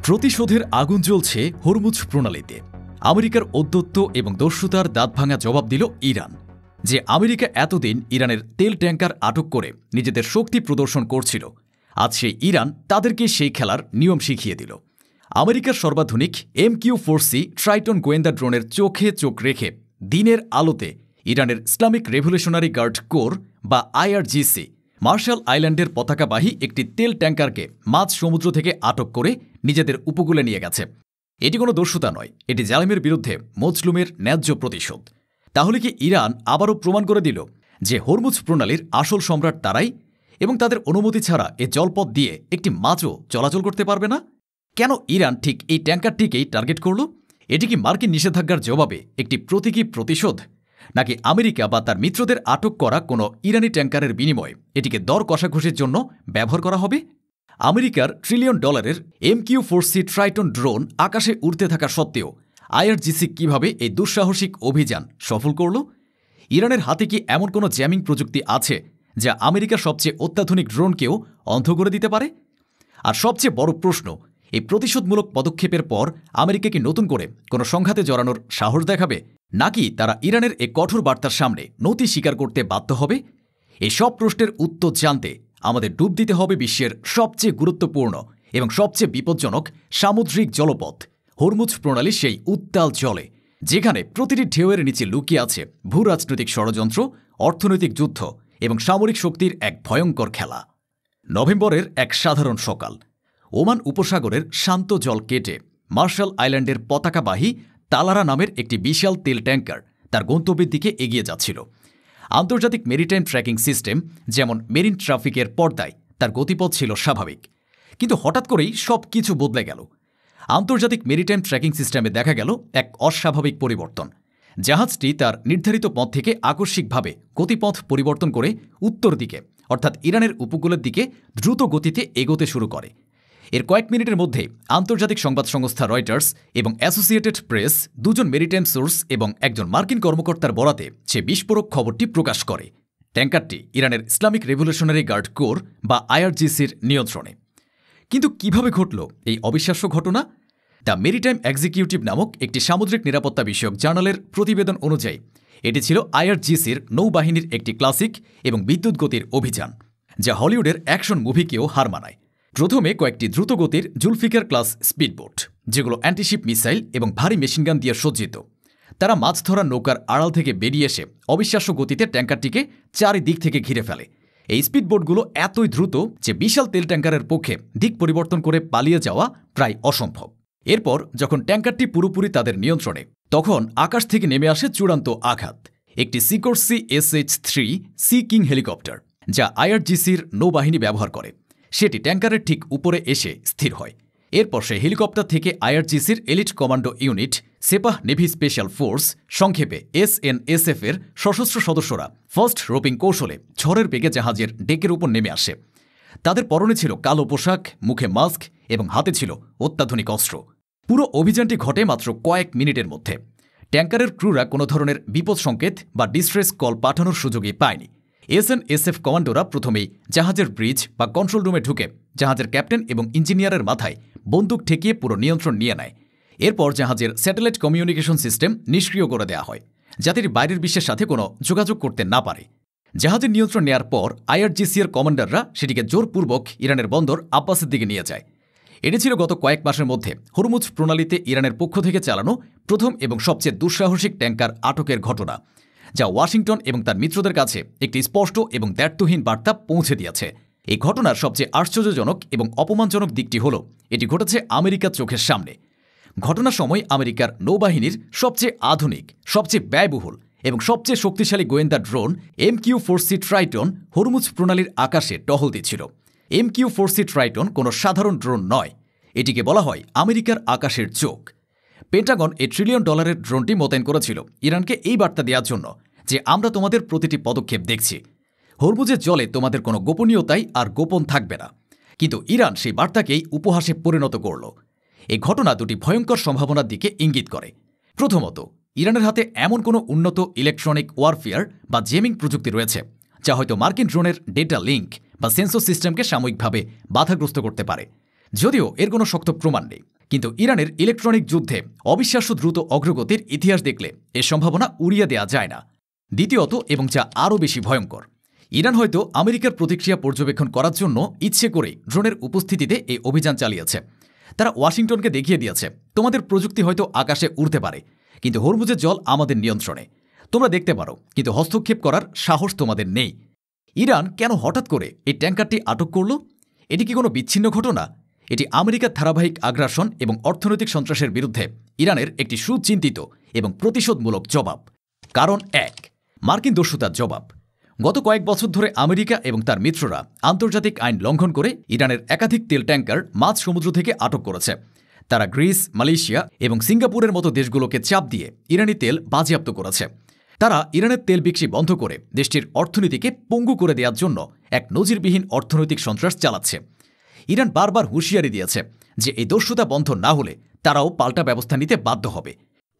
প্রতিশোধের আগুন জ্বলছে হরমুজ প্রণালীতে। আমেরিকার ঔদ্ধত্য এবং দস্যুতার দাঁতভাঙা জবাব দিল ইরান। যে আমেরিকা এতদিন ইরানের তেল ট্যাঙ্কার আটক করে নিজেদের শক্তি প্রদর্শন করছিল, আজ সেই ইরান তাদেরকে সেই খেলার নিয়ম শিখিয়ে দিল। আমেরিকার সর্বাধুনিক MQ-4C ট্রাইটন গোয়েন্দা ড্রোনের চোখে চোখ রেখে দিনের আলোতে ইরানের ইসলামিক রেভলিউশনারি গার্ড কোর বা IRGC মার্শাল আইল্যান্ডের পতাকাবাহী একটি তেল ট্যাঙ্কারকে মাঝ সমুদ্র থেকে আটক করে নিজেদের উপকূলে নিয়ে গেছে। এটি কোনো দস্যুতা নয়, এটি জালিমের বিরুদ্ধে মজলুমের ন্যায্য প্রতিশোধ। তাহলে কি ইরান আবারও প্রমাণ করে দিল যে হরমুজ প্রণালীর আসল সম্রাট তারাই, এবং তাদের অনুমতি ছাড়া এ জলপথ দিয়ে একটি মাছও চলাচল করতে পারবে না? কেন ইরান ঠিক এই ট্যাঙ্কারটিকেই টার্গেট করল? এটি কি মার্কিন নিষেধাজ্ঞার জবাবে একটি প্রতীকী প্রতিশোধ, নাকি আমেরিকা বা তার মিত্রদের আটক করা কোনো ইরানি ট্যাঙ্কারের বিনিময়ে এটিকে দর কষাকষির জন্য ব্যবহার করা হবে? আমেরিকার $1 ট্রিলিয়ন MQ-4C ট্রাইটন ড্রোন আকাশে উড়তে থাকা সত্ত্বেও IRGC কিভাবে এই দুঃসাহসিক অভিযান সফল করল? ইরানের হাতে কি এমন কোনো জ্যামিং প্রযুক্তি আছে যা আমেরিকার সবচেয়ে অত্যাধুনিক ড্রোনকেও অন্ধ করে দিতে পারে? আর সবচেয়ে বড় প্রশ্ন, এই প্রতিশোধমূলক পদক্ষেপের পর আমেরিকা কি নতুন করে কোনো সংঘাতে জড়ানোর সাহস দেখাবে, নাকি তারা ইরানের এই কঠোর বার্তার সামনে নতি স্বীকার করতে বাধ্য হবে? এই সব প্রশ্নের উত্তর জানতে আমাদের ডুব দিতে হবে বিশ্বের সবচেয়ে গুরুত্বপূর্ণ এবং সবচেয়ে বিপজ্জনক সামুদ্রিক জলপথ হরমুজ প্রণালীর সেই উত্তাল জলে, যেখানে প্রতিটি ঢেউয়ের নিচে লুকিয়ে আছে ভূরাজনৈতিক ষড়যন্ত্র, অর্থনৈতিক যুদ্ধ এবং সামরিক শক্তির এক ভয়ঙ্কর খেলা। নভেম্বরের এক সাধারণ সকাল, ওমান উপসাগরের শান্ত জল কেটে মার্শাল আইল্যান্ডের পতাকাবাহী তালারা নামের একটি বিশাল তেল ট্যাঙ্কার তার গন্তব্যের দিকে এগিয়ে যাচ্ছিল। আন্তর্জাতিক মেরিটাইম ট্র্যাকিং সিস্টেম যেমন মেরিন ট্রাফিকের পর্দায় তার গতিপথ ছিল স্বাভাবিক, কিন্তু হঠাৎ করেই সব কিছু বদলে গেল। আন্তর্জাতিক মেরিটাইম ট্র্যাকিং সিস্টেমে দেখা গেল এক অস্বাভাবিক পরিবর্তন। জাহাজটি তার নির্ধারিত পথ থেকে আকস্মিকভাবে গতিপথ পরিবর্তন করে উত্তর দিকে অর্থাৎ ইরানের উপকূলের দিকে দ্রুত গতিতে এগোতে শুরু করে। এর কয়েক মিনিটের মধ্যে আন্তর্জাতিক সংবাদ সংস্থা রয়টার্স এবং অ্যাসোসিয়েটেড প্রেস, দুজন মেরিটাইম সোর্স এবং একজন মার্কিন কর্মকর্তার বরাতে সে বিস্ফোরক খবরটি প্রকাশ করে। ট্যাঙ্কারটি ইরানের ইসলামিক রেভলিউশনারি গার্ড কোর বা IRGCর নিয়ন্ত্রণে। কিন্তু কিভাবে ঘটল এই অবিশ্বাস্য ঘটনা? দ্য মেরিটাইম এক্সিকিউটিভ নামক একটি সামুদ্রিক নিরাপত্তা বিষয়ক জার্নালের প্রতিবেদন অনুযায়ী এটি ছিল IRGCর নৌবাহিনীর একটি ক্লাসিক এবং বিদ্যুৎ গতির অভিযান, যা হলিউডের অ্যাকশন মুভিকেও হার মানায়। প্রথমে কয়েকটি দ্রুতগতির জুলফিকার ক্লাস স্পিডবোট, যেগুলো অ্যান্টিশিপ মিসাইল এবং ভারী মেশিনগান দিয়ে সজ্জিত, তারা মাছ ধরা নৌকার আড়াল থেকে বেরিয়ে এসে অবিশ্বাস্য গতিতে ট্যাঙ্কারটিকে চারিদিক থেকে ঘিরে ফেলে। এই স্পিডবোটগুলো এতই দ্রুত যে বিশাল তেল ট্যাঙ্কারের পক্ষে দিক পরিবর্তন করে পালিয়ে যাওয়া প্রায় অসম্ভব। এরপর যখন ট্যাঙ্কারটি পুরোপুরি তাদের নিয়ন্ত্রণে, তখন আকাশ থেকে নেমে আসে চূড়ান্ত আঘাত, একটি সিকোরসি SH-3 সি কিং হেলিকপ্টার, যা IRGCর নৌবাহিনী ব্যবহার করে। সেটি ট্যাঙ্কারের ঠিক উপরে এসে স্থির হয়। এরপর সে হেলিকপ্টার থেকে IRGCর elite commando unit, Sepah navy special force সংক্ষেপে SNSF এর সশস্ত্র সদস্যরা ফার্স্ট রোপিং কৌশলে ঝড়ের বেগে জাহাজের ডেকের উপর নেমে আসে। তাদের পরনে ছিল কালো পোশাক, মুখে মাস্ক এবং হাতে ছিল অত্যাধুনিক অস্ত্র। পুরো অভিযানটি ঘটে মাত্র কয়েক মিনিটের মধ্যে। ট্যাঙ্কারের ক্রুরা কোনো ধরনের বিপদ সংকেত বা ডিস্ট্রেস কল পাঠানোর সুযোগই পায়নি। SNSF কমান্ডোরা প্রথমেই জাহাজের ব্রিজ বা কন্ট্রোল রুমে ঢুকে জাহাজের ক্যাপ্টেন এবং ইঞ্জিনিয়ারের মাথায় বন্দুক ঠেকিয়ে পুরো নিয়ন্ত্রণ নিয়ে নেয়। এরপর জাহাজের স্যাটেলাইট কমিউনিকেশন সিস্টেম নিষ্ক্রিয় করে দেওয়া হয়, যাতে বাইরের বিশ্বের সাথে কোনো যোগাযোগ করতে না পারে। জাহাজের নিয়ন্ত্রণ নেয়ার পর IRGCর কমান্ডাররা সেটিকে জোরপূর্বক ইরানের বন্দর আব্বাসের দিকে নিয়ে যায়। এটি ছিল গত কয়েক মাসের মধ্যে হরমুজ প্রণালীতে ইরানের পক্ষ থেকে চালানো প্রথম এবং সবচেয়ে দুঃসাহসিক ট্যাঙ্কার আটকের ঘটনা, যা ওয়াশিংটন এবং তার মিত্রদের কাছে একটি স্পষ্ট এবং দ্ব্যর্থহীন বার্তা পৌঁছে দিয়েছে। এই ঘটনার সবচেয়ে আশ্চর্যজনক এবং অপমানজনক দিকটি হল এটি ঘটেছে আমেরিকার চোখের সামনে। ঘটনার সময় আমেরিকার নৌবাহিনীর সবচেয়ে আধুনিক, সবচেয়ে ব্যয়বহুল এবং সবচেয়ে শক্তিশালী গোয়েন্দা ড্রোন MQ-4C ট্রাইটন হরমুজ প্রণালীর আকাশে টহল দিচ্ছিল। MQ-4C ট্রাইটন কোনো সাধারণ ড্রোন নয়, এটিকে বলা হয় আমেরিকার আকাশের চোখ। পেন্টাগন এই $1 ট্রিলিয়ন ড্রোনটি মোতায়েন করেছিল ইরানকে এই বার্তা দেওয়ার জন্য যে আমরা তোমাদের প্রতিটি পদক্ষেপ দেখছি, হরমুজের জলে তোমাদের কোনো গোপনীয়তাই আর গোপন থাকবে না। কিন্তু ইরান সেই বার্তাকেই উপহাসে পরিণত করল। এই ঘটনা দুটি ভয়ঙ্কর সম্ভাবনার দিকে ইঙ্গিত করে। প্রথমত, ইরানের হাতে এমন কোনো উন্নত ইলেকট্রনিক ওয়ারফেয়ার বা জেমিং প্রযুক্তি রয়েছে যা হয়তো মার্কিন ড্রোনের ডেটা লিঙ্ক বা সেন্সর সিস্টেমকে সাময়িকভাবে বাধাগ্রস্ত করতে পারে। যদিও এর কোনো শক্ত প্রমাণ নেই, কিন্তু ইরানের ইলেকট্রনিক যুদ্ধে অবিশ্বাস্য দ্রুত অগ্রগতির ইতিহাস দেখলে এ সম্ভাবনা উড়িয়ে দেওয়া যায় না। দ্বিতীয়ত, এবং যা আরও বেশি ভয়ঙ্কর, ইরান হয়তো আমেরিকার প্রতিক্রিয়া পর্যবেক্ষণ করার জন্য ইচ্ছে করেই ড্রোনের উপস্থিতিতে এই অভিযান চালিয়েছে। তারা ওয়াশিংটনকে দেখিয়ে দিয়েছে, তোমাদের প্রযুক্তি হয়তো আকাশে উড়তে পারে, কিন্তু হরমুজের জল আমাদের নিয়ন্ত্রণে। তোমরা দেখতে পারো, কিন্তু হস্তক্ষেপ করার সাহস তোমাদের নেই। ইরান কেন হঠাৎ করে এই ট্যাঙ্কারটি আটক করল? এটি কি কোনো বিচ্ছিন্ন ঘটনা? এটি আমেরিকার ধারাবাহিক আগ্রাসন এবং অর্থনৈতিক সন্ত্রাসের বিরুদ্ধে ইরানের একটি সুচিন্তিত এবং প্রতিশোধমূলক জবাব। কারণ ১, মার্কিন দস্যুতার জবাব। গত কয়েক বছর ধরে আমেরিকা এবং তার মিত্ররা আন্তর্জাতিক আইন লঙ্ঘন করে ইরানের একাধিক তেল ট্যাঙ্কার মাঝ সমুদ্র থেকে আটক করেছে। তারা গ্রিস, মালয়েশিয়া এবং সিঙ্গাপুরের মতো দেশগুলোকে চাপ দিয়ে ইরানি তেল বাজেয়াপ্ত করেছে। তারা ইরানের তেল বিক্রি বন্ধ করে দেশটির অর্থনীতিকে পঙ্গু করে দেওয়ার জন্য এক নজিরবিহীন অর্থনৈতিক সন্ত্রাস চালাচ্ছে। ইরান বারবার হুঁশিয়ারি দিয়েছে যে এই দস্যুতা বন্ধ না হলে তারাও পাল্টা ব্যবস্থা নিতে বাধ্য হবে।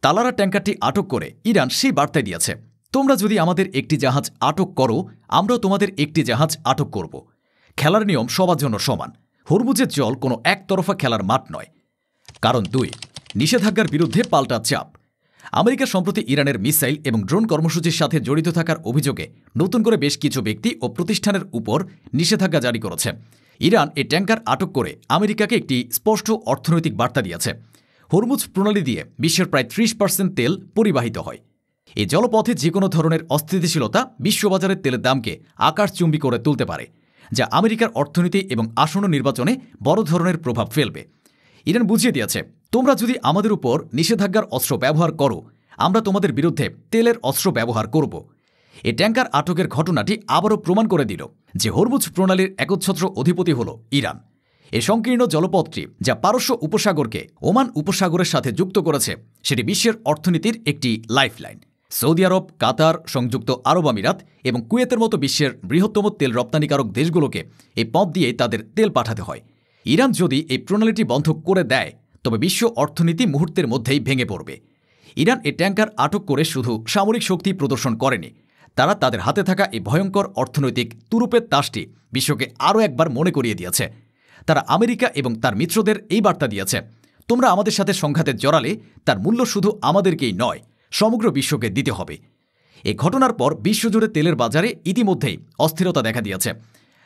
তালারা ট্যাঙ্কারটি আটক করে ইরান সেই বার্তা দিয়েছে, তোমরা যদি আমাদের একটি জাহাজ আটক করো, আমরাও তোমাদের একটি জাহাজ আটক করব। খেলার নিয়ম সবার জন্য সমান। হরমুজের জল কোনো একতরফা খেলার মাঠ নয়। কারণ ২, নিষেধাজ্ঞার বিরুদ্ধে পাল্টা চাপ। আমেরিকা সম্প্রতি ইরানের মিসাইল এবং ড্রোন কর্মসূচির সাথে জড়িত থাকার অভিযোগে নতুন করে বেশ কিছু ব্যক্তি ও প্রতিষ্ঠানের উপর নিষেধাজ্ঞা জারি করেছে। ইরান এই ট্যাঙ্কার আটক করে আমেরিকাকে একটি স্পষ্ট অর্থনৈতিক বার্তা দিয়েছে। হরমুজ প্রণালী দিয়ে বিশ্বের প্রায় ৩০% তেল পরিবাহিত হয়। এই জলপথে যে কোনো ধরনের অস্থিতিশীলতা বিশ্ববাজারের তেলের দামকে আকাশচুম্বী করে তুলতে পারে, যা আমেরিকার অর্থনীতি এবং আসন্ন নির্বাচনে বড় ধরনের প্রভাব ফেলবে। ইরান বুঝিয়ে দিয়েছে, তোমরা যদি আমাদের উপর নিষেধাজ্ঞার অস্ত্র ব্যবহার করো, আমরা তোমাদের বিরুদ্ধে তেলের অস্ত্র ব্যবহার করব। এই ট্যাঙ্কার আটকের ঘটনাটি আবারও প্রমাণ করে দিল যে হরমুজ প্রণালীর একচ্ছত্র অধিপতি হল ইরান। এই সংকীর্ণ জলপথটি, যা পারস্য উপসাগরকে ওমান উপসাগরের সাথে যুক্ত করেছে, সেটি বিশ্বের অর্থনীতির একটি লাইফলাইন। সৌদি আরব, কাতার, সংযুক্ত আরব আমিরাত এবং কুয়েতের মতো বিশ্বের বৃহত্তম তেল রপ্তানিকারক দেশগুলোকে এই পথ দিয়ে তাদের তেল পাঠাতে হয়। ইরান যদি এই প্রণালীটি বন্ধ করে দেয়, তবে বিশ্ব অর্থনীতি মুহূর্তের মধ্যেই ভেঙে পড়বে। ইরান এই ট্যাঙ্কার আটক করে শুধু সামরিক শক্তি প্রদর্শন করেনি, তারা তাদের হাতে থাকা এই ভয়ঙ্কর অর্থনৈতিক তুরুপের তাসটি বিশ্বকে আরও একবার মনে করিয়ে দিয়েছে। তারা আমেরিকা এবং তার মিত্রদের এই বার্তা দিয়েছে, তোমরা আমাদের সাথে সংঘাতে জড়ালে তার মূল্য শুধু আমাদেরকেই নয়, সমগ্র বিশ্বকে দিতে হবে। এই ঘটনার পর বিশ্বজুড়ে তেলের বাজারে ইতিমধ্যেই অস্থিরতা দেখা দিয়েছে।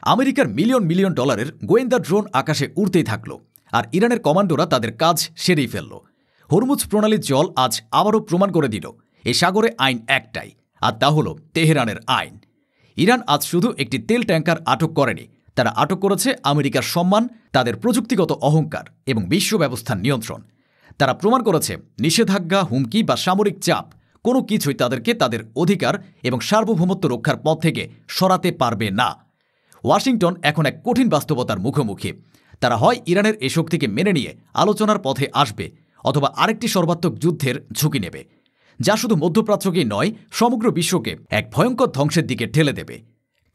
আমেরিকার মিলিয়ন মিলিয়ন ডলারের গোয়েন্দা ড্রোন আকাশে উড়তেই থাকল, আর ইরানের কমান্ডোরা তাদের কাজ সেরেই ফেলল। হরমুজ প্রণালীর জল আজ আবারও প্রমাণ করে দিল, এই সাগরে আইন একটাই, আর তা হল তেহরানের আইন। ইরান আজ শুধু একটি তেল ট্যাঙ্কার আটক করেনি, তারা আটক করেছে আমেরিকার সম্মান, তাদের প্রযুক্তিগত অহংকার এবং বিশ্ব ব্যবস্থার নিয়ন্ত্রণ। তারা প্রমাণ করেছে নিষেধাজ্ঞা, হুমকি বা সামরিক চাপ কোনো কিছুই তাদেরকে তাদের অধিকার এবং সার্বভৌমত্ব রক্ষার পথ থেকে সরাতে পারবে না। ওয়াশিংটন এখন এক কঠিন বাস্তবতার মুখোমুখি। তারা হয় ইরানের এ শক্তিকে মেনে নিয়ে আলোচনার পথে আসবে, অথবা আরেকটি সর্বাত্মক যুদ্ধের ঝুঁকি নেবে, যা শুধু মধ্যপ্রাচ্যকেই নয়, সমগ্র বিশ্বকে এক ভয়ঙ্কর ধ্বংসের দিকে ঠেলে দেবে।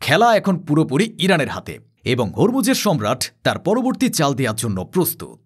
খেলা এখন পুরোপুরি ইরানের হাতে, এবং হরমুজের সম্রাট তার পরবর্তী চাল দেওয়ার জন্য প্রস্তুত।